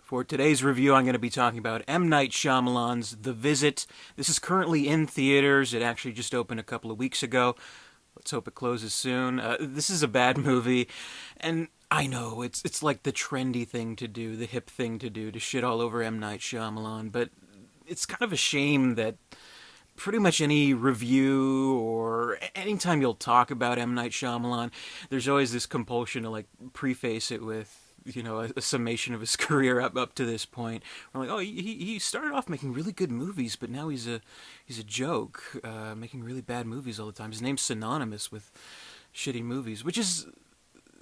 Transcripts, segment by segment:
For today's review, I'm going to be talking about M. Night Shyamalan's The Visit. This is currently in theaters. It actually just opened a couple of weeks ago. Let's hope it closes soon. This is a bad movie, and I know it's like the trendy thing to do, the hip thing to do, to shit all over M. Night Shyamalan, but it's kind of a shame that pretty much any review or anytime you'll talk about M. Night Shyamalan, there's always this compulsion to like preface it with a summation of his career up to this point. We're like, oh, he started off making really good movies, but now he's a joke, making really bad movies all the time. His name's synonymous with shitty movies, which is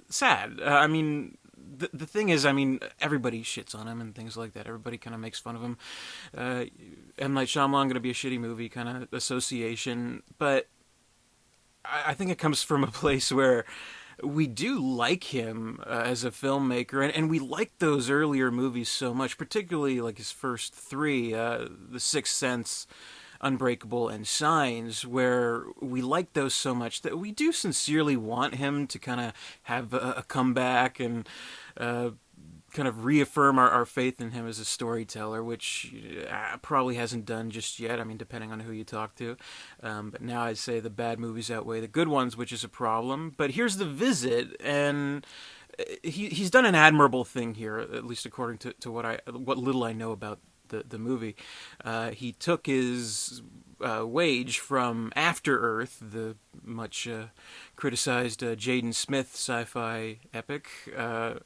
sad. I mean, the thing is, I mean, everybody shits on him and things like that. Everybody kind of makes fun of him. M. Night Shyamalan going to be a shitty movie kind of association, but I think it comes from a place where we do like him as a filmmaker, and we like those earlier movies so much, particularly like his first three, The Sixth Sense, Unbreakable, and Signs, where we like those so much that we do sincerely want him to kind of have a comeback and kind of reaffirm our faith in him as a storyteller, which probably hasn't done just yet. I mean, depending on who you talk to. But now I'd say the bad movies outweigh the good ones, which is a problem. But here's The Visit, and he's done an admirable thing here, at least according to what little I know about the movie. He took his wage from After Earth, the much criticized Jaden Smith sci-fi epic,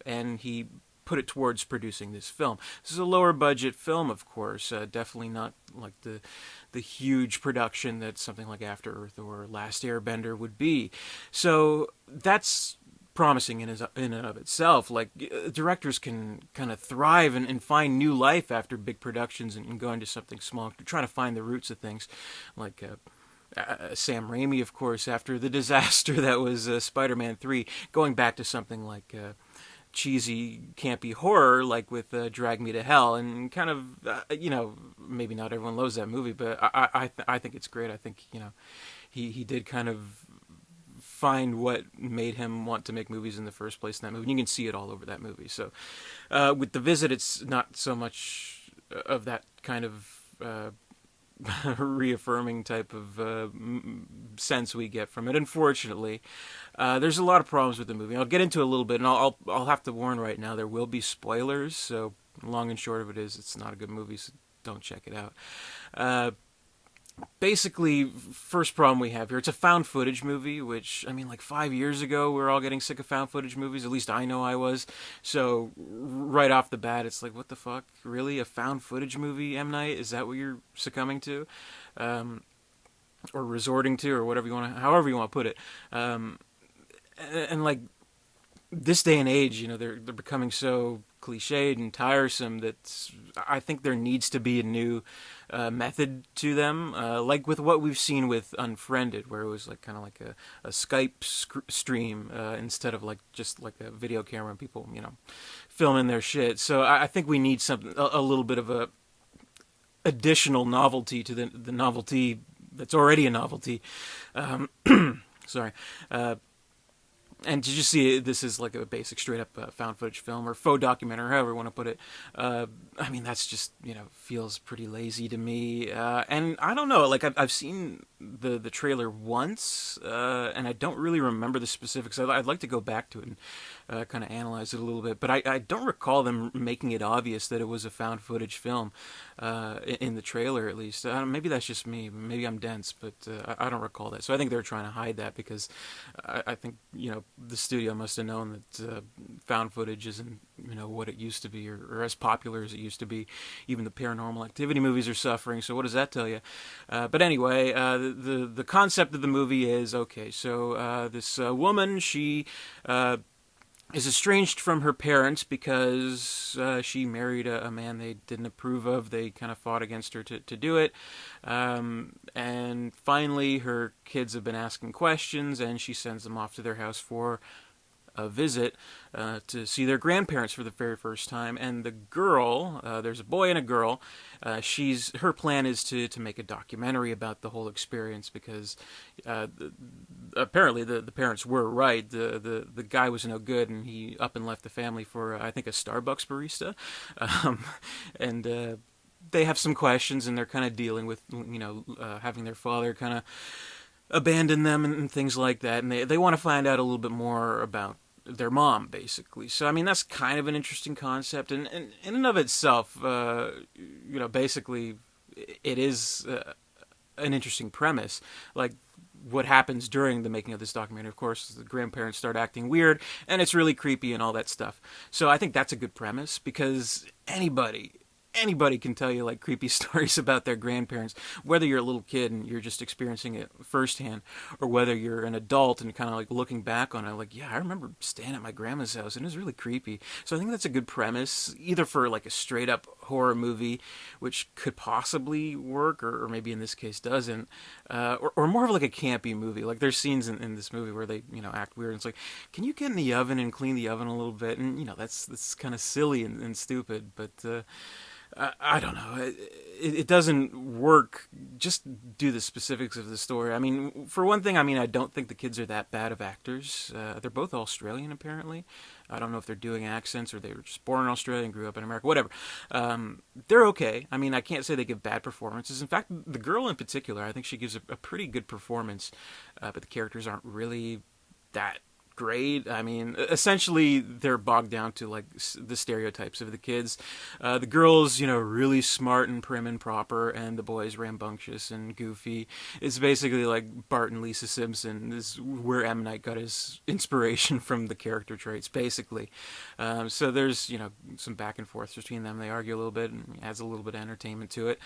and he put it towards producing this film. This is a lower budget film, of course, definitely not like the huge production that something like After Earth or Last Airbender would be. So that's promising in and of itself. Like, directors can kind of thrive and find new life after big productions and go into something small, trying to find the roots of things, like Sam Raimi, of course, after the disaster that was Spider-Man 3, going back to something like cheesy, campy horror, like with Drag Me to Hell, and kind of, maybe not everyone loves that movie, but I think it's great. I think, he did kind of find what made him want to make movies in the first place in that movie. And you can see it all over that movie. So with The Visit, it's not so much of that kind of reaffirming type of sense we get from it. Unfortunately, there's a lot of problems with the movie. I'll get into it a little bit, and I'll have to warn right now, there will be spoilers. So long and short of it is, it's not a good movie, so don't check it out. Basically, first problem we have here, it's a found footage movie, which, I mean, like 5 years ago, we were all getting sick of found footage movies. At least I know I was. So right off the bat, it's like, what the fuck? Really? A found footage movie, M. Night? Is that what you're succumbing to? Or resorting to, or whatever however you want to put it. And like, this day and age, they're becoming so cliched and tiresome that I think there needs to be a new method to them, like with what we've seen with Unfriended, where it was like kind of like a Skype stream instead of like just like a video camera and people filming their shit. So I think we need something, a little bit of a additional novelty to the novelty that's already a novelty. Sorry. And to just see this is like a basic straight up found footage film or faux documentary, however you want to put it. I mean, that's just, feels pretty lazy to me. And I don't know, like I've seen the trailer once, and I don't really remember the specifics. I'd like to go back to it and kind of analyze it a little bit. But I don't recall them making it obvious that it was a found footage film in the trailer, at least. Maybe that's just me. Maybe I'm dense, but I don't recall that. So I think they're trying to hide that because I think, the studio must have known that found footage isn't, what it used to be or as popular as it used to be. Even the Paranormal Activity movies are suffering, so what does that tell you? But anyway, the concept of the movie is, okay, so this woman, she is estranged from her parents because she married a man they didn't approve of. They kind of fought against her to do it. And finally, her kids have been asking questions, and she sends them off to their house for a visit to see their grandparents for the very first time. And the girl, there's a boy and a girl. Her plan is to make a documentary about the whole experience because apparently the parents were right. The guy was no good, and he up and left the family for I think a Starbucks barista, and they have some questions, and they're kind of dealing with having their father kind of abandon them and things like that, and they want to find out a little bit more about their mom, basically. So I mean, that's kind of an interesting concept, and in and of itself, basically, it is an interesting premise. Like, what happens during the making of this documentary, of course, the grandparents start acting weird, and it's really creepy and all that stuff. So I think that's a good premise, because anybody can tell you like creepy stories about their grandparents, whether you're a little kid and you're just experiencing it firsthand, or whether you're an adult and kind of like looking back on it, like, yeah, I remember staying at my grandma's house and it was really creepy. So I think that's a good premise, either for like a straight up horror movie, which could possibly work, or maybe in this case doesn't, or more of like a campy movie. Like, there's scenes in this movie where they act weird, and it's like, can you get in the oven and clean the oven a little bit? And that's kind of silly and stupid, but I don't know. It doesn't work. Just do the specifics of the story. I mean, for one thing, I don't think the kids are that bad of actors. They're both Australian, apparently. I don't know if they're doing accents or they were just born in Australia and grew up in America. Whatever. They're okay. I mean, I can't say they give bad performances. In fact, the girl in particular, I think she gives a pretty good performance. But the characters aren't really that great. I mean, essentially, they're bogged down to like the stereotypes of the kids. The girl's, really smart and prim and proper, and the boy's rambunctious and goofy. It's basically like Bart and Lisa Simpson. This is where M. Night got his inspiration from the character traits, basically. So there's, some back and forth between them. They argue a little bit, and adds a little bit of entertainment to it.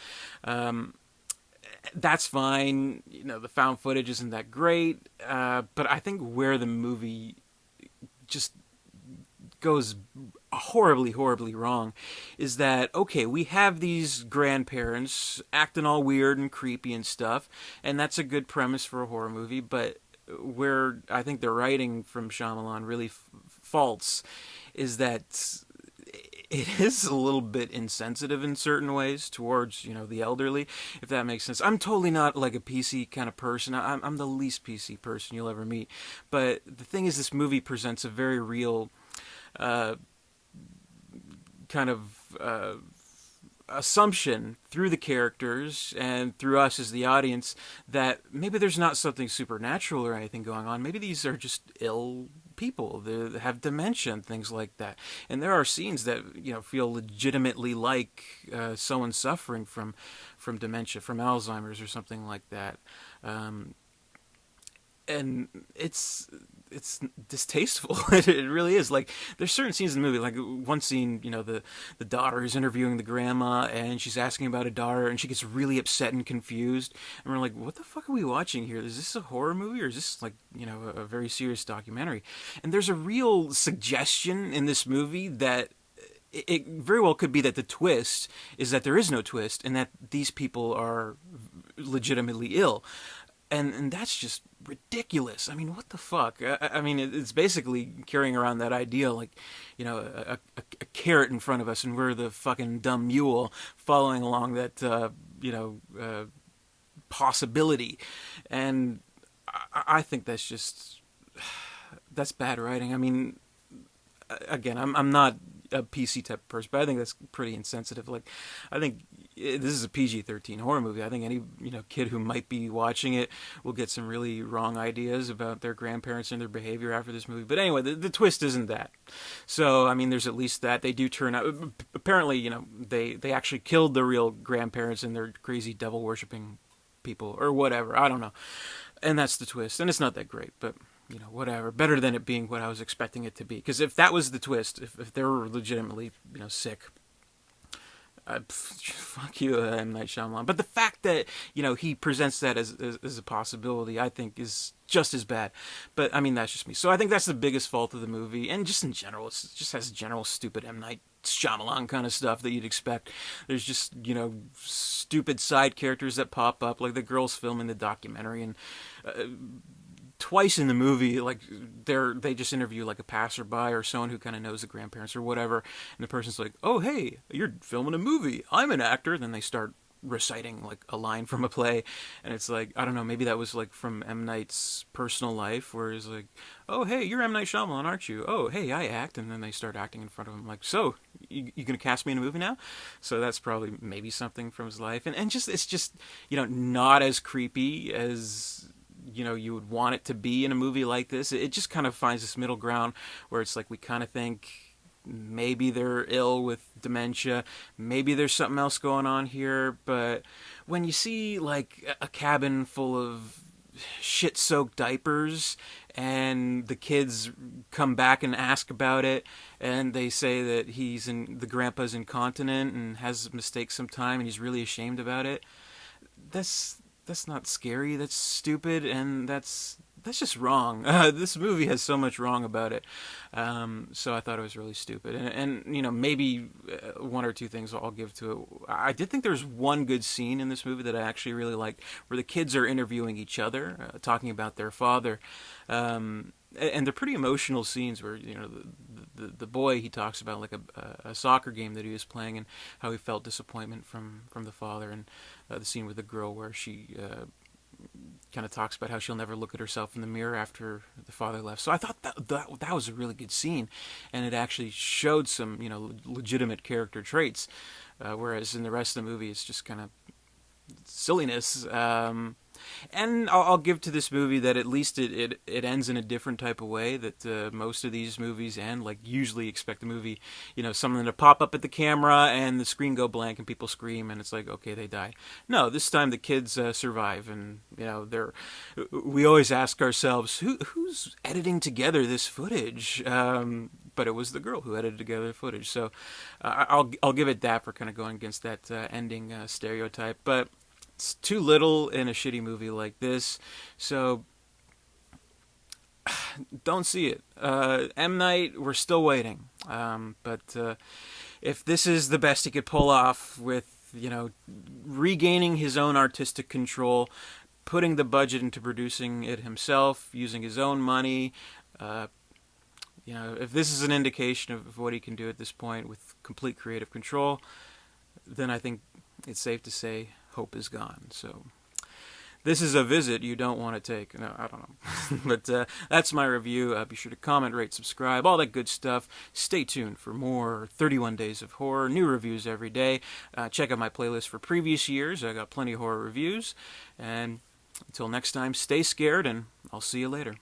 That's fine. The found footage isn't that great, but I think where the movie just goes horribly, horribly wrong is that, okay, we have these grandparents acting all weird and creepy and stuff, and that's a good premise for a horror movie, but where I think the writing from Shyamalan really faults is that it is a little bit insensitive in certain ways towards, the elderly, if that makes sense. I'm totally not like a PC kind of person. I'm the least PC person you'll ever meet. But the thing is, this movie presents a very real kind of assumption through the characters and through us as the audience that maybe there's not something supernatural or anything going on. Maybe these are just ill people that have dementia and things like that. And there are scenes that feel legitimately like someone suffering from dementia, from Alzheimer's or something like that. And it's distasteful. It really is. Like, there's certain scenes in the movie, like one scene, the daughter is interviewing the grandma, and she's asking about a daughter, and she gets really upset and confused, and we're like, what the fuck are we watching here? Is this a horror movie, or is this like, a very serious documentary? And there's a real suggestion in this movie that it very well could be that the twist is that there is no twist, and that these people are legitimately ill. And that's just ridiculous. I mean, what the fuck? I mean, it's basically carrying around that idea, like, a carrot in front of us, and we're the fucking dumb mule following along that, possibility. And I think that's bad writing. I mean, again, I'm not a PC type of person, but I think that's pretty insensitive. Like, I think this is a PG-13 horror movie. I think any kid who might be watching it will get some really wrong ideas about their grandparents and their behavior after this movie. But anyway, the twist isn't that. So I mean, there's at least that. They do turn out. Apparently, they actually killed the real grandparents, and they're crazy devil worshipping people or whatever. I don't know. And that's the twist, and it's not that great, but whatever. Better than it being what I was expecting it to be. Because if that was the twist, if they were legitimately, sick, fuck you, M. Night Shyamalan. But the fact that, he presents that as a possibility, I think is just as bad. But, I mean, that's just me. So I think that's the biggest fault of the movie. And just in general, it just has general stupid M. Night Shyamalan kind of stuff that you'd expect. There's just, stupid side characters that pop up, like the girls filming the documentary, and twice in the movie, like they just interview like a passerby or someone who kind of knows the grandparents or whatever, and the person's like, "Oh, hey, you're filming a movie. I'm an actor." Then they start reciting like a line from a play, and it's like, I don't know, maybe that was like from M. Night's personal life, where he's like, "Oh, hey, you're M. Night Shyamalan, aren't you? Oh, hey, I act," and then they start acting in front of him, like, "So, you gonna cast me in a movie now?" So that's probably maybe something from his life, and just it's just, not as creepy as you would want it to be in a movie like this. It just kind of finds this middle ground where it's like we kind of think maybe they're ill with dementia, maybe there's something else going on here, but when you see like a cabin full of shit-soaked diapers and the kids come back and ask about it, and they say that the grandpa's incontinent and has mistakes sometime and he's really ashamed about it, that's not scary, that's stupid, and that's just wrong. This movie has so much wrong about it. So I thought it was really stupid. And maybe one or two things I'll give to it. I did think there was one good scene in this movie that I actually really liked, where the kids are interviewing each other, talking about their father. And they're pretty emotional scenes where, the boy, he talks about like a soccer game that he was playing and how he felt disappointment from the father, and the scene with the girl where she kind of talks about how she'll never look at herself in the mirror after the father left. So I thought that was a really good scene, and it actually showed some legitimate character traits, whereas in the rest of the movie it's just kind of silliness. And I'll give to this movie that at least it ends in a different type of way that most of these movies end. Like, usually expect the movie, something to pop up at the camera and the screen go blank and people scream and it's like, okay, they die. No, this time the kids survive, and we always ask ourselves, who's editing together this footage? But it was the girl who edited together the footage. So I'll give it that for kind of going against that ending stereotype. But it's too little in a shitty movie like this, so don't see it. M. Night, we're still waiting. But if this is the best he could pull off with, regaining his own artistic control, putting the budget into producing it himself, using his own money, if this is an indication of what he can do at this point with complete creative control, then I think it's safe to say hope is gone. So this is a visit you don't want to take. No, I don't know. But that's my review. Be sure to comment, rate, subscribe, all that good stuff. Stay tuned for more 31 Days of Horror, new reviews every day. Check out my playlist for previous years. I got plenty of horror reviews. And until next time, stay scared, and I'll see you later.